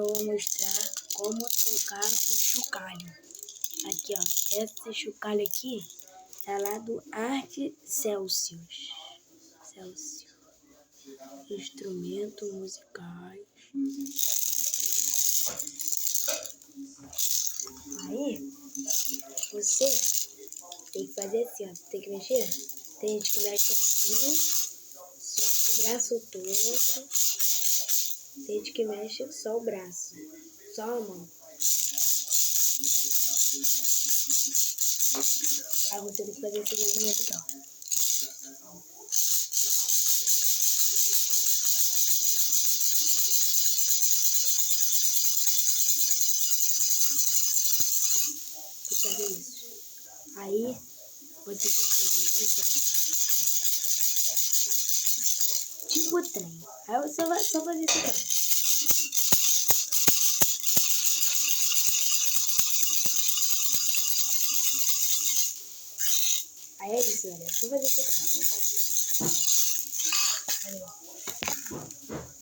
eu vou mostrar como trocar o chocalho. Aqui, ó. Esse chocalho aqui é lá do Arte Celsius. Instrumentos musicais. Aí, você tem que fazer assim, ó. Tem que mexer. Tem gente que mexe assim, só o braço todo. Tem gente que mexe só o braço, só a mão. Aí você tem que fazer esse movimento aqui, ó. Tem que fazer isso. Aí, você tem que fazer isso aqui, tipo trem. Aí você vai só fazer isso aqui. Aí é isso, galera. Só fazer isso aqui. Valeu.